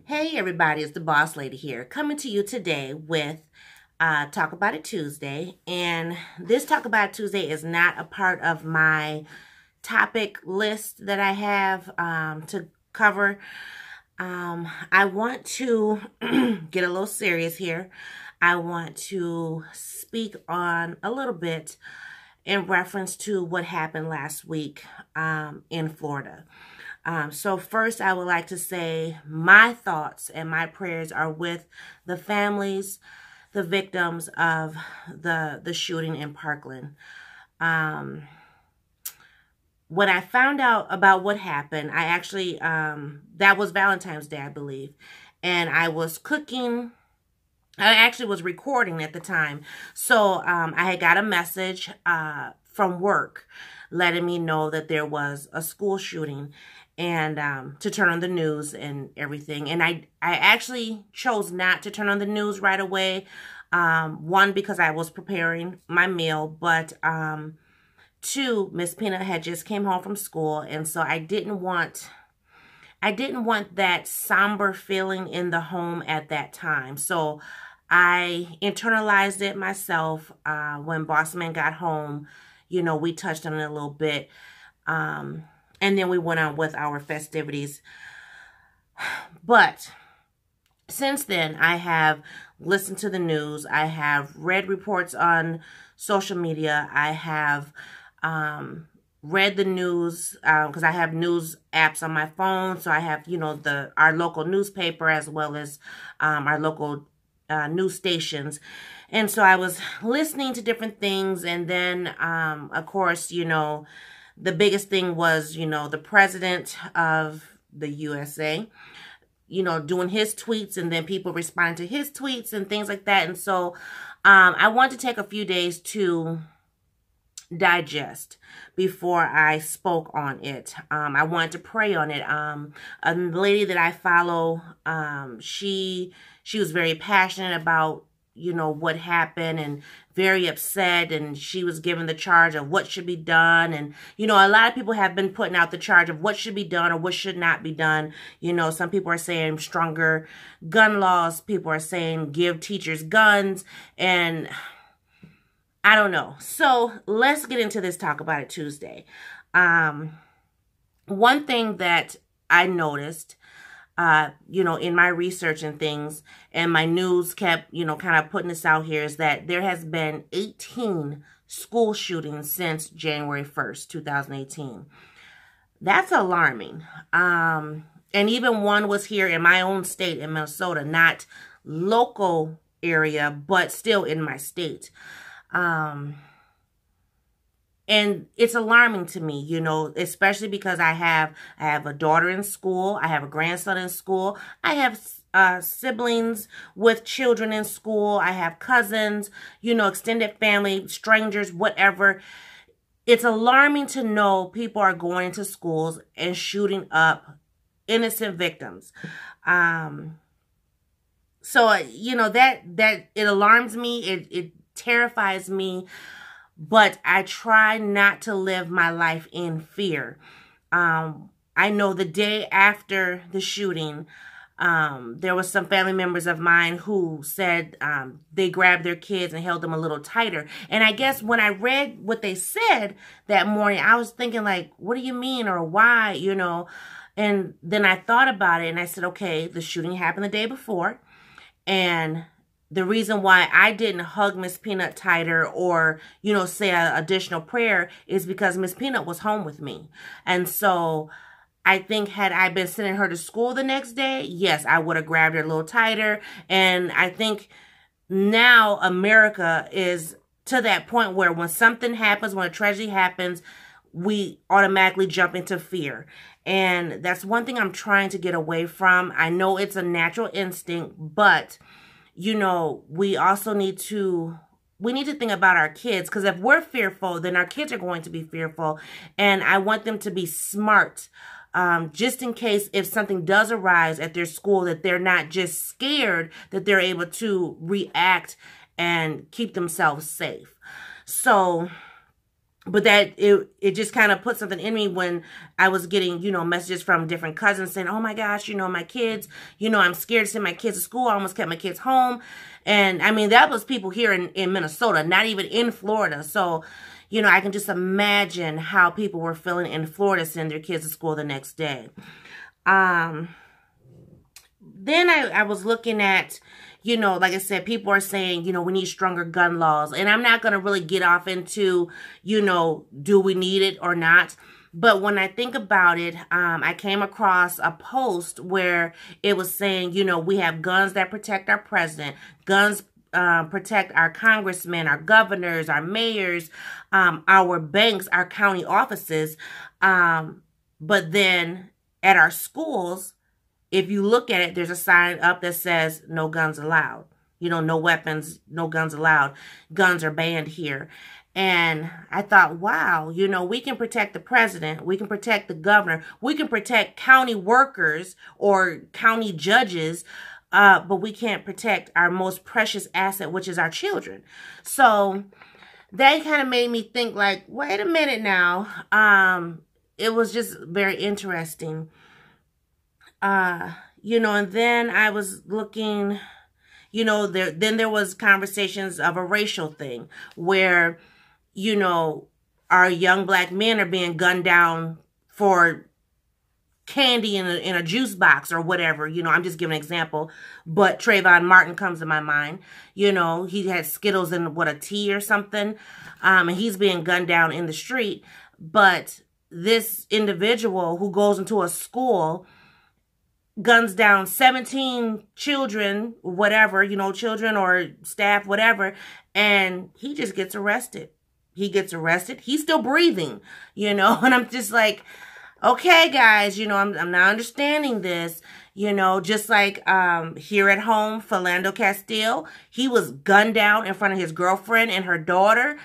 Hey everybody, it's the Boss Lady here, coming to you today with Talk About It Tuesday. And this Talk About It Tuesday is not a part of my topic list that I have to cover. I want to get a little serious here. I want to speak on a little bit in reference to what happened last week in Florida. So first, I would like to say my thoughts and my prayers are with the families, the victims of the shooting in Parkland. When I found out about what happened, I actually, that was Valentine's Day, I believe, and I was cooking. I actually was recording at the time. So I had got a message from work letting me know that there was a school shooting and to turn on the news and everything. And I actually chose not to turn on the news right away. One, because I was preparing my meal, but two, Miss Peanut had just came home from school, and so I didn't want that somber feeling in the home at that time. So I internalized it myself. When Bossman got home, you know, we touched on it a little bit. And then we went on with our festivities. But since then, I have listened to the news. I have read reports on social media. I have read the news because I have news apps on my phone. So I have, you know, our local newspaper as well as our local news stations. And so I was listening to different things. And then, of course, you know, the biggest thing was, you know, the president of the USA, you know, doing his tweets and then people responding to his tweets and things like that. And so I want to take a few days to digest before I spoke on it. I wanted to pray on it. A lady that I follow, she was very passionate about, you know, what happened and very upset, and she was given the charge of what should be done. And, you know, a lot of people have been putting out the charge of what should be done or what should not be done. You know, some people are saying stronger gun laws. People are saying give teachers guns, and I don't know. So let's get into this Talk About It Tuesday. One thing that I noticed, you know, in my research and things, and my news kept, you know, kind of putting this out here, is that there has been 18 school shootings since January 1st, 2018. That's alarming. And even one was here in my own state in Minnesota, not local area, but still in my state. And it's alarming to me, you know, especially because I have a daughter in school. I have a grandson in school. I have siblings with children in school. I have cousins, you know, extended family, strangers, whatever. It's alarming to know people are going into schools and shooting up innocent victims. So, you know, that it alarms me. It terrifies me. But I try not to live my life in fear. I know the day after the shooting, there was some family members of mine who said they grabbed their kids and held them a little tighter. And I guess when I read what they said that morning, I was thinking like, what do you mean or why, you know? And then I thought about it and I said, okay, the shooting happened the day before. And the reason why I didn't hug Miss Peanut tighter or, you know, say an additional prayer is because Miss Peanut was home with me. And so I think had I been sending her to school the next day, yes, I would have grabbed her a little tighter. And I think now America is to that point where when something happens, when a tragedy happens, we automatically jump into fear. And that's one thing I'm trying to get away from. I know it's a natural instinct, but you know, we also need to think about our kids, because if we're fearful, then our kids are going to be fearful. And I want them to be smart, just in case if something does arise at their school, that they're not just scared, that they're able to react and keep themselves safe. So but that it just kind of put something in me when I was getting, messages from different cousins saying, oh my gosh, my kids, I'm scared to send my kids to school. I almost kept my kids home. And I mean, that was people here in Minnesota, not even in Florida. So, I can just imagine how people were feeling in Florida sending their kids to school the next day. Then I was looking at, like I said, people are saying, we need stronger gun laws. And I'm not going to really get off into, do we need it or not? But when I think about it, I came across a post where it was saying, we have guns that protect our president, guns protect our congressmen, our governors, our mayors, our banks, our county offices. But then at our schools, if you look at it, there's a sign up that says no guns allowed. No weapons, no guns allowed. Guns are banned here. And I thought, wow, we can protect the president. We can protect the governor. We can protect county workers or county judges. But we can't protect our most precious asset, which is our children. So that kind of made me think like, wait a minute now. It was just very interesting. And then I was looking, there was conversations of a racial thing where, our young black men are being gunned down for candy in a juice box or whatever. I'm just giving an example. But Trayvon Martin comes to my mind. He had Skittles in, a tea or something. And he's being gunned down in the street. But this individual who goes into a school guns down 17 children, whatever, children or staff, whatever, and he just gets arrested. He gets arrested. He's still breathing, and I'm just like, okay, guys, I'm not understanding this, just like here at home, Philando Castile, he was gunned down in front of his girlfriend and her daughter.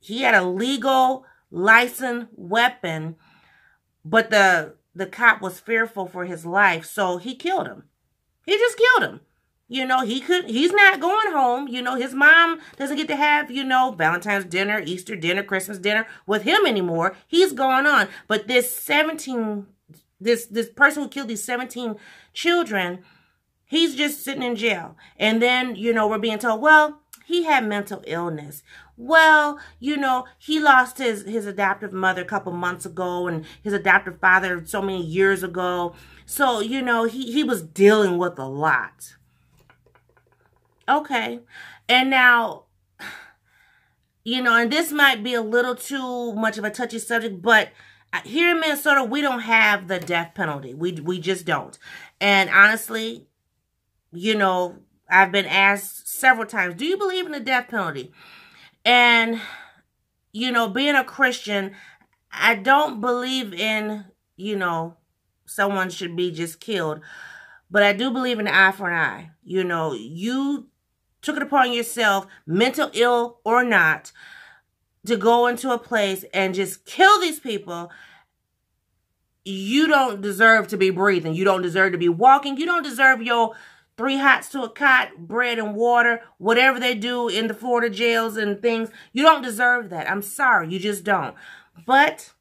He had a legal licensed weapon, but the cop was fearful for his life, so he killed him. He just killed him. He's not going home. His mom doesn't get to have, Valentine's dinner, Easter dinner, Christmas dinner with him anymore. He's gone on. But this person who killed these 17 children, he's just sitting in jail. And then, we're being told, well, he had mental illness. Well, he lost his adoptive mother a couple months ago and his adoptive father so many years ago. So, he was dealing with a lot. Okay. And now, and this might be a little too much of a touchy subject, but here in Minnesota, we don't have the death penalty. We just don't. And honestly, I've been asked several times, do you believe in the death penalty? And, being a Christian, I don't believe in, someone should be just killed. But I do believe in the eye for an eye. You took it upon yourself, mental ill or not, to go into a place and just kill these people. You don't deserve to be breathing. You don't deserve to be walking. You don't deserve your 3 hots to a cot, bread and water, whatever they do in the Florida jails and things. You don't deserve that. I'm sorry. You just don't. But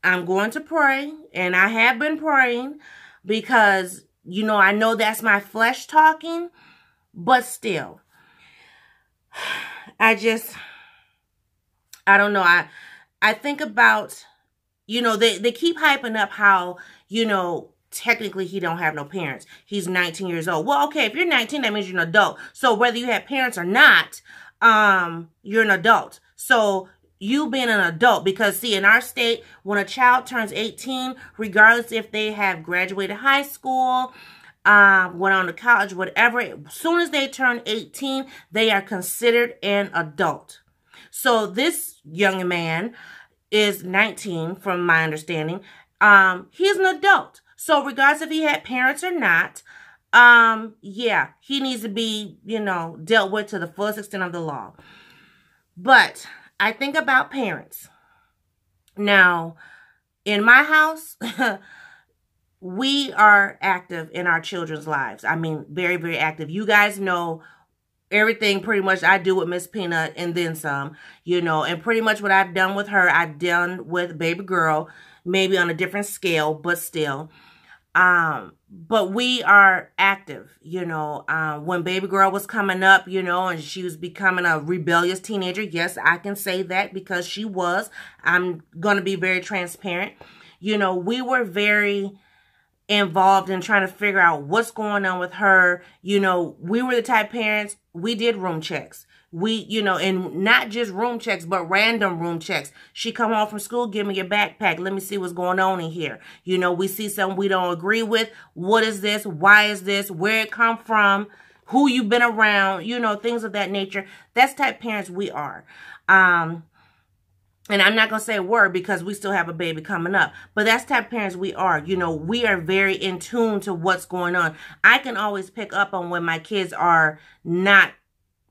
I'm going to pray, and I have been praying because, I know that's my flesh talking, but still, I don't know. I think about, they keep hyping up how, technically he don't have no parents. He's 19 years old. Well, okay, if you're 19, that means you're an adult. So whether you have parents or not, you're an adult. So you being an adult, because see, in our state, when a child turns 18, regardless if they have graduated high school, went on to college, whatever, as soon as they turn 18, they are considered an adult. So this young man is 19, from my understanding. He's an adult. So regardless if he had parents or not, yeah, he needs to be, dealt with to the fullest extent of the law. But I think about parents. Now, in my house, we are active in our children's lives. I mean, very, very active. You guys know everything pretty much I do with Miss Peanut and then some, you know, and pretty much what I've done with her, I've done with baby girl, maybe on a different scale, but still. But we are active, you know. When baby girl was coming up, you know, and she was becoming a rebellious teenager, yes, I can say that because she was. I'm going to be very transparent. You know, we were very involved in trying to figure out what's going on with her. You know, we were the type of parents, we did room checks. We, you know, and not just room checks, but random room checks. She come home from school, give me your backpack. Let me see what's going on in here. You know, we see something we don't agree with. What is this? Why is this? Where it come from? Who you been around? You know, things of that nature. That's the type of parents we are. And I'm not going to say a word because we still have a baby coming up. But that's the type of parents we are. You know, we are very in tune to what's going on. I can always pick up on when my kids are not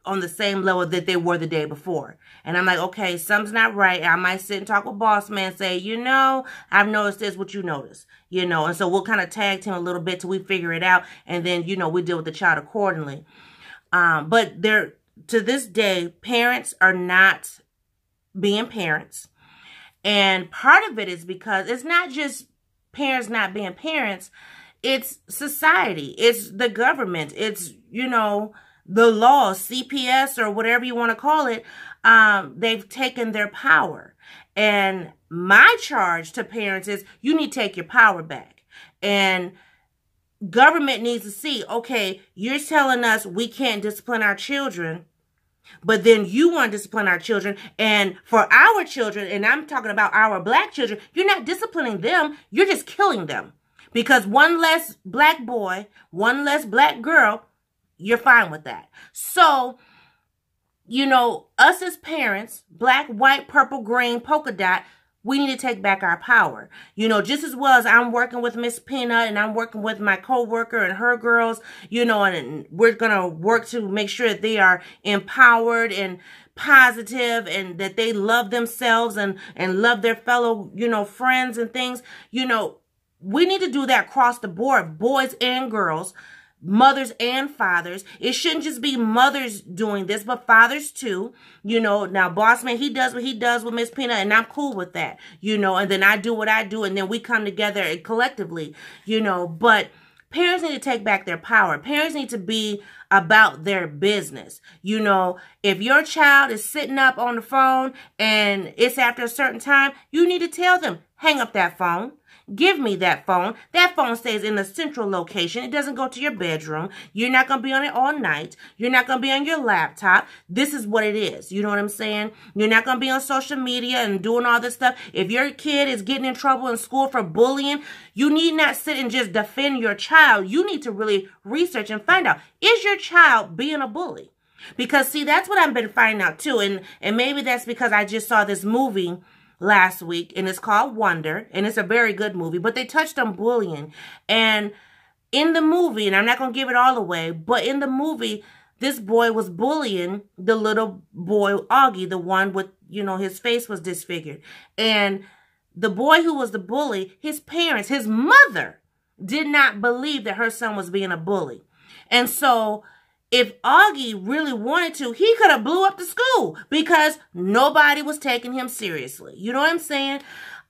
on the same level that they were the day before. And I'm like, okay, something's not right. I might sit and talk with boss man and say, you know, I've noticed this, what you notice. You know, and so we'll kind of tag team a little bit till we figure it out. And then, you know, we deal with the child accordingly. But to this day, parents are not being parents. And part of it is because it's not just parents not being parents, it's society, it's the government, it's, you know, the law, CPS or whatever you want to call it. They've taken their power. And my charge to parents is you need to take your power back. And government needs to see, okay, you're telling us we can't discipline our children, but then you want to discipline our children. And for our children, and I'm talking about our black children, you're not disciplining them. You're just killing them. Because one less black boy, one less black girl, you're fine with that. So, you know, us as parents, black, white, purple, green, polka dot, we need to take back our power. You know, just as well as I'm working with Miss Peanut and I'm working with my coworker and her girls, you know, and we're going to work to make sure that they are empowered and positive and that they love themselves and love their fellow, you know, friends and things. You know, we need to do that across the board, boys and girls, mothers and fathers. It shouldn't just be mothers doing this, but fathers too. You know, now boss man, he does what he does with Miss Peanut, and I'm cool with that. You know, and then I do what I do, and then we come together collectively, you know. But parents need to take back their power. Parents need to be about their business. You know, if your child is sitting up on the phone and it's after a certain time, you need to tell them, hang up that phone. Give me that phone. That phone stays in a central location. It doesn't go to your bedroom. You're not going to be on it all night. You're not going to be on your laptop. This is what it is. You know what I'm saying? You're not going to be on social media and doing all this stuff. If your kid is getting in trouble in school for bullying, you need not sit and just defend your child. You need to really research and find out, is your child being a bully? Because, see, that's what I've been finding out, too. And maybe that's because I just saw this movie last week, and it's called Wonder, and it's a very good movie, but they touched on bullying. And in the movie, and I'm not going to give it all away, but in the movie, this boy was bullying the little boy, Augie, the one with, you know, his face was disfigured. And the boy who was the bully, his parents, his mother, did not believe that her son was being a bully. And so if Augie really wanted to, he could have blew up the school because nobody was taking him seriously. You know what I'm saying?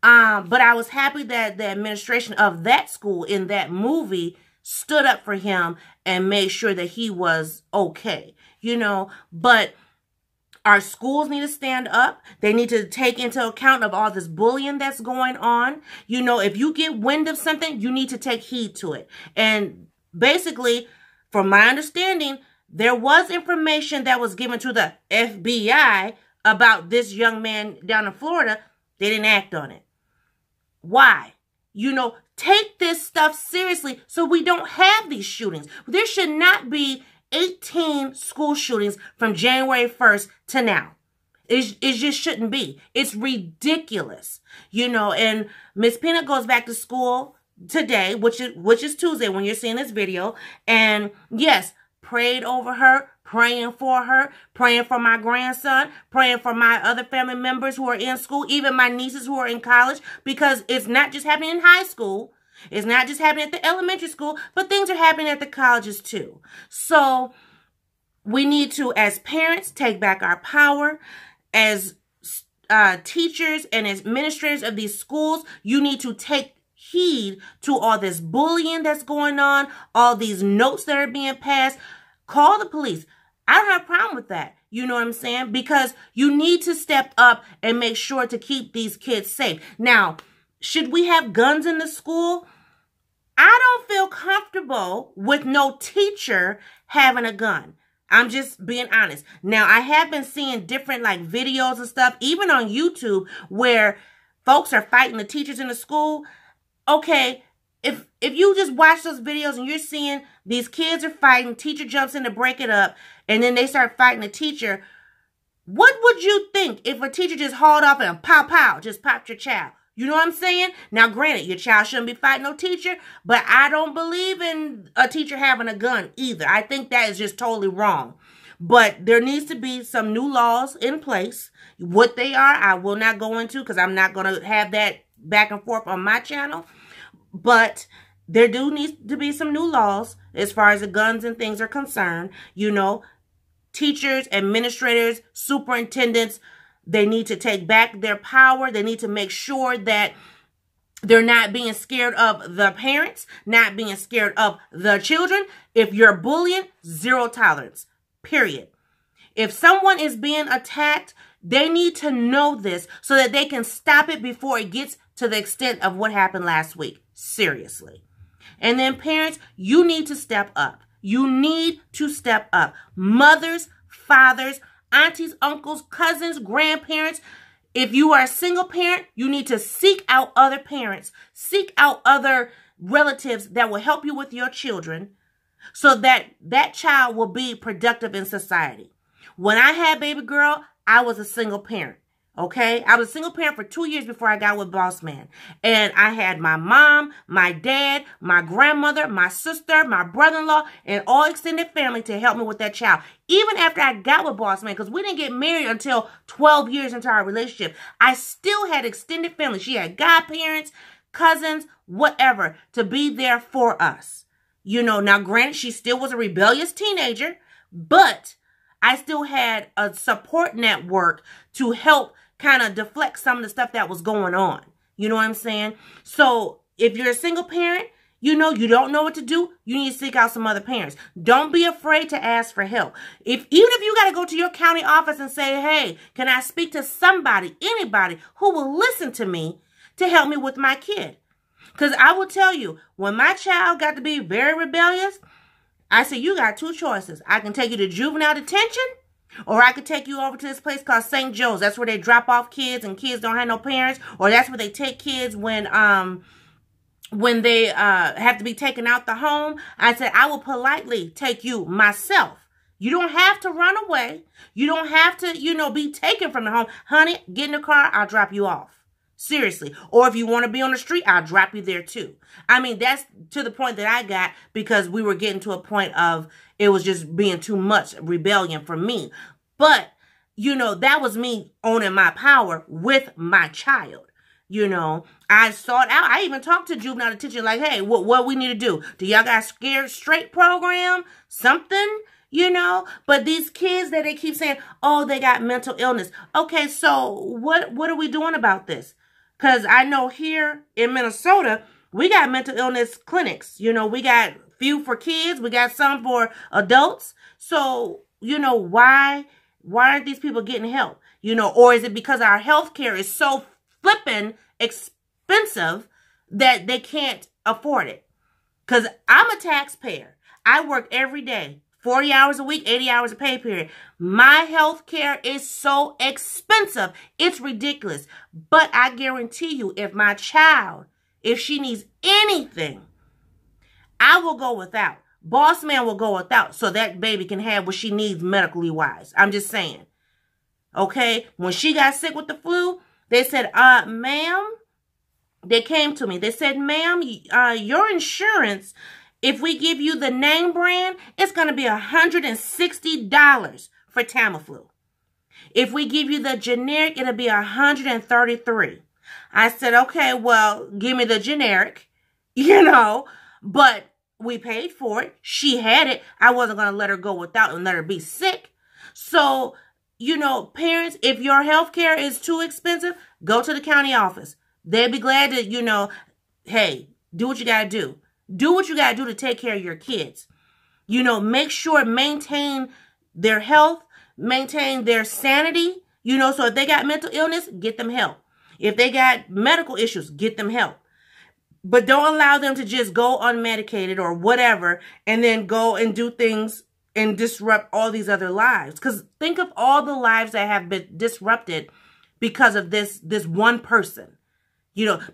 But I was happy that the administration of that school in that movie stood up for him and made sure that he was okay. You know, but our schools need to stand up. They need to take into account of all this bullying that's going on. You know, if you get wind of something, you need to take heed to it. And basically, from my understanding, there was information that was given to the FBI about this young man down in Florida. They didn't act on it. Why? You know, take this stuff seriously so we don't have these shootings. There should not be 18 school shootings from January 1st to now. It just shouldn't be. It's ridiculous. You know, and Miss Peanut goes back to school today, which is Tuesday when you're seeing this video. And yes, prayed over her, praying for her, praying for my grandson, praying for my other family members who are in school, even my nieces who are in college, because it's not just happening in high school. It's not just happening at the elementary school, but things are happening at the colleges too. So We need to, as parents, take back our power. As teachers and administrators of these schools, you need to take heed to all this bullying that's going on, all these notes that are being passed. Call the police. I don't have a problem with that. You know what I'm saying? Because you need to step up and make sure to keep these kids safe. Now, should we have guns in the school? I don't feel comfortable with no teacher having a gun. I'm just being honest. Now, I have been seeing different like videos and stuff, even on YouTube, where folks are fighting the teachers in the school. Okay, if you just watch those videos and you're seeing these kids are fighting, teacher jumps in to break it up, and then they start fighting the teacher, what would you think if a teacher just hauled off and pow, pow, just popped your child? You know what I'm saying? Now, granted, your child shouldn't be fighting no teacher, but I don't believe in a teacher having a gun either. I think that is just totally wrong. But there needs to be some new laws in place. What they are, I will not go into because I'm not going to have that back and forth on my channel. But there do need to be some new laws as far as the guns and things are concerned. You know, teachers, administrators, superintendents, they need to take back their power. They need to make sure that they're not being scared of the parents, not being scared of the children. If you're bullying, zero tolerance, period. If someone is being attacked, they need to know this so that they can stop it before it gets to the extent of what happened last week. Seriously. And then parents, you need to step up. You need to step up. Mothers, fathers, aunties, uncles, cousins, grandparents. If you are a single parent, you need to seek out other parents. Seek out other relatives that will help you with your children so that that child will be productive in society. When I had baby girl, I was a single parent. Okay, I was a single parent for 2 years before I got with Boss Man. And I had my mom, my dad, my grandmother, my sister, my brother-in-law, and all extended family to help me with that child. Even after I got with Boss Man, because we didn't get married until 12 years into our relationship, I still had extended family. She had godparents, cousins, whatever, to be there for us. You know, now granted, she still was a rebellious teenager, but I still had a support network to help kind of deflect some of the stuff that was going on. You know what I'm saying? So if you're a single parent, you know, you don't know what to do, you need to seek out some other parents. Don't be afraid to ask for help. Even if you got to go to your county office and say, hey, can I speak to somebody, anybody who will listen to me to help me with my kid? Because I will tell you, when my child got to be very rebellious, I said, you got two choices. I can take you to juvenile detention, or I could take you over to this place called St. Joe's. That's where they drop off kids and kids don't have no parents. Or that's where they take kids when they have to be taken out the home. I said, I will politely take you myself. You don't have to run away. You don't have to, you know, be taken from the home. Honey, get in the car. I'll drop you off. Seriously. Or if you want to be on the street, I'll drop you there too. I mean, that's to the point that I got because we were getting to a point of it was just being too much rebellion for me. But, you know, that was me owning my power with my child. You know, I sought out. I even talked to juvenile detention like, hey, what we need to do? Do y'all got a scared straight program? Something? You know, but these kids that they keep saying, oh, they got mental illness. Okay, so what are we doing about this? Because I know here in Minnesota, we got mental illness clinics. You know, we got few for kids. We got some for adults. So, you know, why aren't these people getting help? You know, or is it because our health care is so flippin' expensive that they can't afford it? Because I'm a taxpayer. I work every day. 40 hours a week, 80 hours a pay period. My health care is so expensive. It's ridiculous. But I guarantee you, if my child, if she needs anything, I will go without. Boss Man will go without so that baby can have what she needs medically wise. I'm just saying. Okay? When she got sick with the flu, they said, ma'am, they came to me. They said, ma'am, your insurance, if we give you the name brand, it's going to be $160 for Tamiflu. If we give you the generic, it'll be $133. I said, okay, well, give me the generic, you know, but we paid for it. She had it. I wasn't going to let her go without and let her be sick. So, parents, if your health care is too expensive, go to the county office. They'd be glad to, hey, do what you got to do. Do what you got to do to take care of your kids. Make sure, maintain their health, maintain their sanity. So if they got mental illness, get them help. If they got medical issues, get them help. But don't allow them to just go unmedicated or whatever and then go and do things and disrupt all these other lives. Because think of all the lives that have been disrupted because of this one person.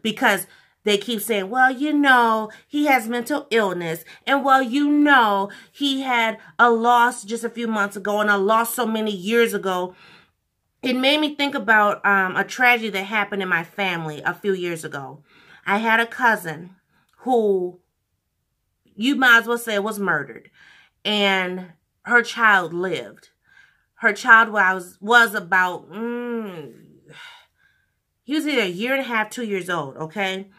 Because they keep saying, well, he has mental illness. And well, he had a loss just a few months ago and a loss so many years ago. It made me think about a tragedy that happened in my family a few years ago. I had a cousin who, you might as well say, was murdered. And her child lived. Her child was about, he was either a year and a half, 2 years old, okay?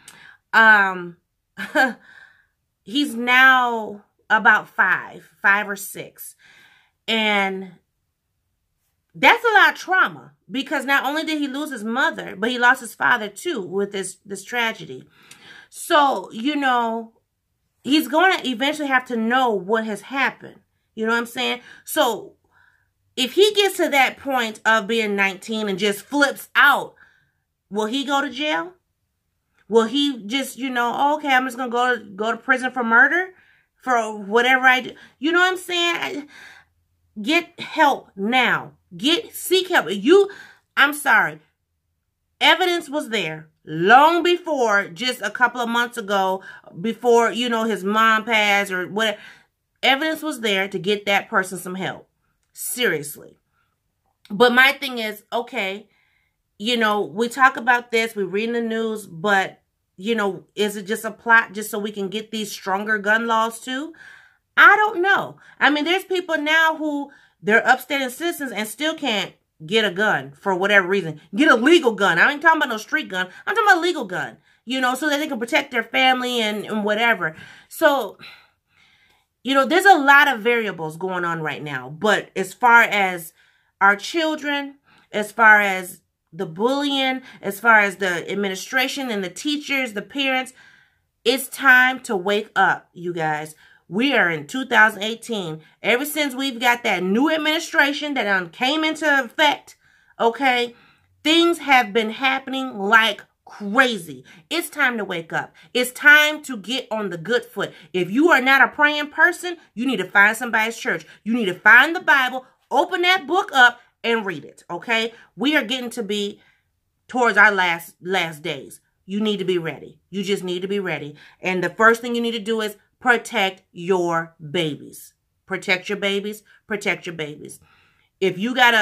He's now about 5 or 6. And that's a lot of trauma because not only did he lose his mother, but he lost his father too with this tragedy. So, he's going to eventually have to know what has happened. You know what I'm saying? So if he gets to that point of being 19 and just flips out, will he go to jail? Will he just, okay, I'm just going to go to prison for murder? For whatever I do? You know what I'm saying? Get help now. Seek help. I'm sorry. Evidence was there long before, just a couple of months ago, before, his mom passed or whatever. Evidence was there to get that person some help. Seriously. But my thing is, okay, we talk about this, we read in the news, but, is it just a plot just so we can get these stronger gun laws too? I don't know. I mean, there's people now who they're upstanding citizens and still can't get a gun for whatever reason. Get a legal gun. I ain't talking about no street gun. I'm talking about a legal gun, so that they can protect their family and whatever. So, there's a lot of variables going on right now. But as far as our children, as far as the bullying, as far as the administration and the teachers, the parents, it's time to wake up, you guys. We are in 2018. Ever since we've got that new administration that came into effect, okay, things have been happening like crazy. It's time to wake up. It's time to get on the good foot. If you are not a praying person, you need to find somebody's church. You need to find the Bible, open that book up, and read it, okay? We are getting to be towards our last days. You need to be ready. You just need to be ready. And the first thing you need to do is protect your babies. Protect your babies. Protect your babies. If you got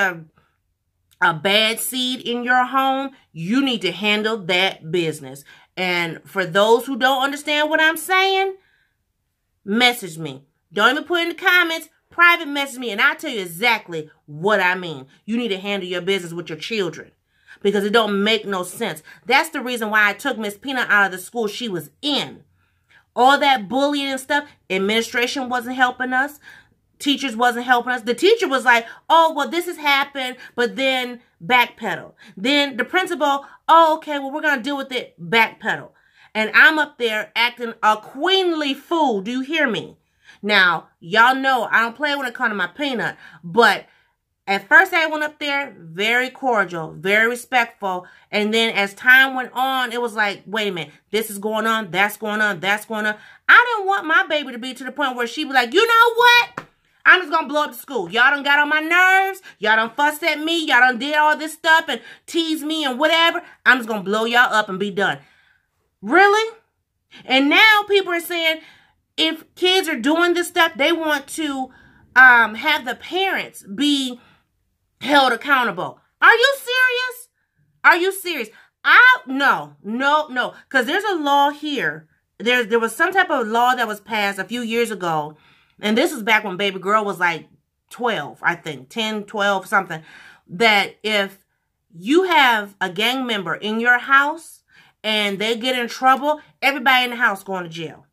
a bad seed in your home, you need to handle that business. And for those who don't understand what I'm saying, message me. Don't even put in the comments. Private message me and I'll tell you exactly what I mean. You need to handle your business with your children because it don't make no sense. That's the reason why I took Miss Peanut out of the school she was in. All that bullying and stuff, administration wasn't helping us. Teachers wasn't helping us. The teacher was like, oh, well, this has happened, but then backpedal. Then the principal, oh, okay, well, we're going to deal with it, backpedal. And I'm up there acting a queenly fool. Do you hear me? Now, y'all know I don't play when it comes to my peanut, but at first I went up there very cordial, very respectful, and then as time went on, it was like, wait a minute, this is going on, that's going on, that's going on. I didn't want my baby to be to the point where she was like, you know what? I'm just going to blow up the school. Y'all done got on my nerves. Y'all done fussed at me. Y'all done did all this stuff and teased me and whatever. I'm just going to blow y'all up and be done. Really? And now people are saying, if kids are doing this stuff, they want to have the parents be held accountable. Are you serious? Are you serious? No. Because there's a law here. There was some type of law that was passed a few years ago. And this was back when baby girl was like 12, I think. 10, 12, something. That if you have a gang member in your house and they get in trouble, everybody in the house going to jail.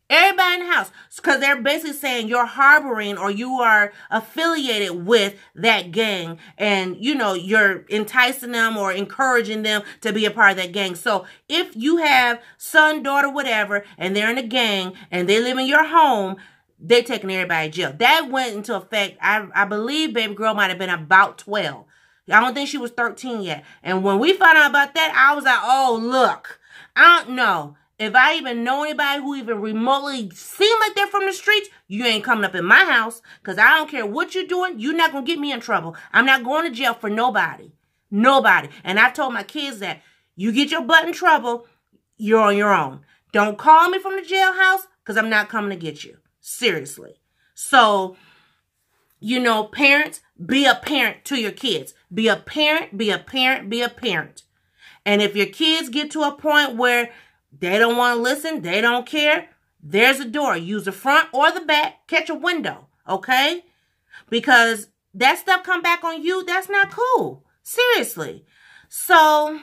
Everybody in the house. Because they're basically saying you're harboring or you are affiliated with that gang. And, you know, you're enticing them or encouraging them to be a part of that gang. So if you have son, daughter, whatever, and they're in a gang and they live in your home, they're taking everybody to jail. That went into effect. I believe baby girl might have been about 12. I don't think she was 13 yet. And when we found out about that, I was like, oh, look, I don't know. If I even know anybody who even remotely seem like they're from the streets, you ain't coming up in my house. Because I don't care what you're doing. You're not going to get me in trouble. I'm not going to jail for nobody. Nobody. And I've told my kids that you get your butt in trouble, you're on your own. Don't call me from the jailhouse because I'm not coming to get you. Seriously. So, you know, parents, be a parent to your kids. Be a parent, be a parent, be a parent. And if your kids get to a point where they don't want to listen, they don't care, there's a door. Use the front or the back. Catch a window, okay? Because that stuff come back on you, that's not cool. Seriously. So,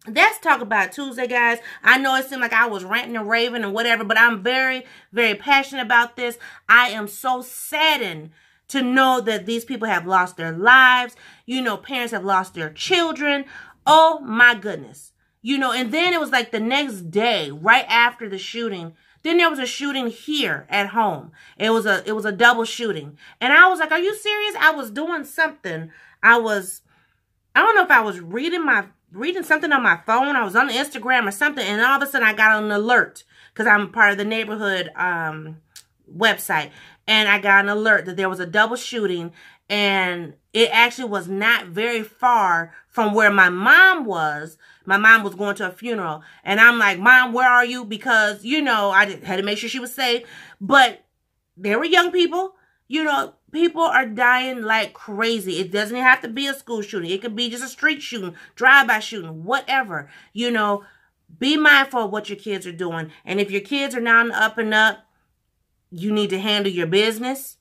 let's talk about Tuesday, guys. I know it seemed like I was ranting and raving and whatever, but I'm very, very passionate about this. I am so saddened to know that these people have lost their lives. You know, parents have lost their children. Oh, my goodness. You know, and then it was like the next day, right after the shooting, then there was a shooting here at home. It was a double shooting. And I was like, are you serious? I was doing something. I don't know if I was reading something on my phone. I was on Instagram or something. And all of a sudden I got an alert because I'm part of the neighborhood website. And I got an alert that there was a double shooting. And it actually was not very far from where my mom was. My mom was going to a funeral. And I'm like, Mom, where are you? Because, you know, I had to make sure she was safe. But there were young people. You know, people are dying like crazy. It doesn't have to be a school shooting. It could be just a street shooting, drive-by shooting, whatever. You know, be mindful of what your kids are doing. And if your kids are now on the up and up, you need to handle your business.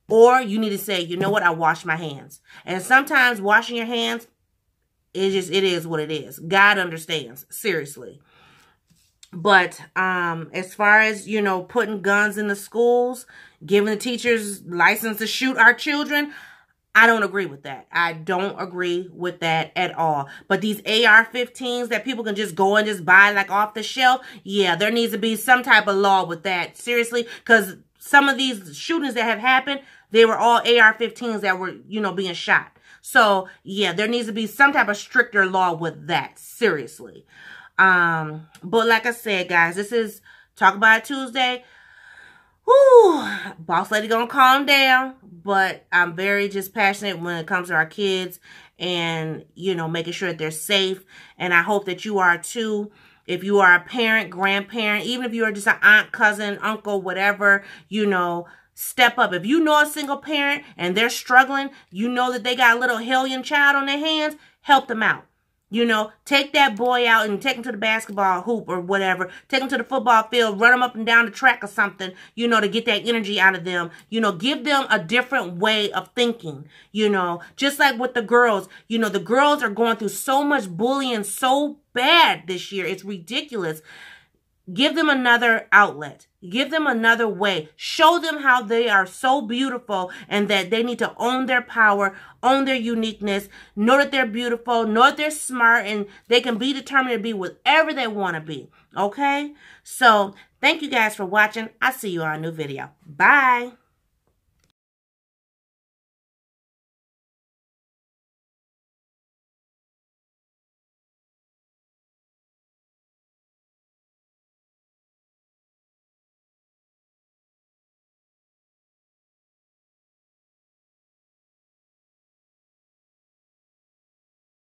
Or you need to say, you know what, I wash my hands. And sometimes washing your hands, it is what it is. God understands, seriously. But as far as, you know, putting guns in the schools, giving the teachers license to shoot our children, I don't agree with that. I don't agree with that at all. But these AR-15s that people can just go and just buy like off the shelf, yeah, there needs to be some type of law with that. Seriously, because some of these shootings that have happened, they were all AR-15s that were, you know, being shot. So, yeah, there needs to be some type of stricter law with that. Seriously. But like I said, guys, this is Talk About It Tuesday. Whew, boss lady gonna calm down. But I'm very just passionate when it comes to our kids and, you know, making sure that they're safe. And I hope that you are too. If you are a parent, grandparent, even if you are just an aunt, cousin, uncle, whatever, you know, step up. If you know a single parent and they're struggling, you know that they got a little hellion child on their hands, help them out. You know, take that boy out and take him to the basketball hoop or whatever. Take him to the football field, run him up and down the track or something, you know, to get that energy out of them. You know, give them a different way of thinking, you know. Just like with the girls, you know, the girls are going through so much bullying so bad this year. It's ridiculous. Give them another outlet. Give them another way. Show them how they are so beautiful and that they need to own their power, own their uniqueness, know that they're beautiful, know that they're smart, and they can be determined to be whatever they want to be. Okay? So, thank you guys for watching. I'll see you on a new video. Bye.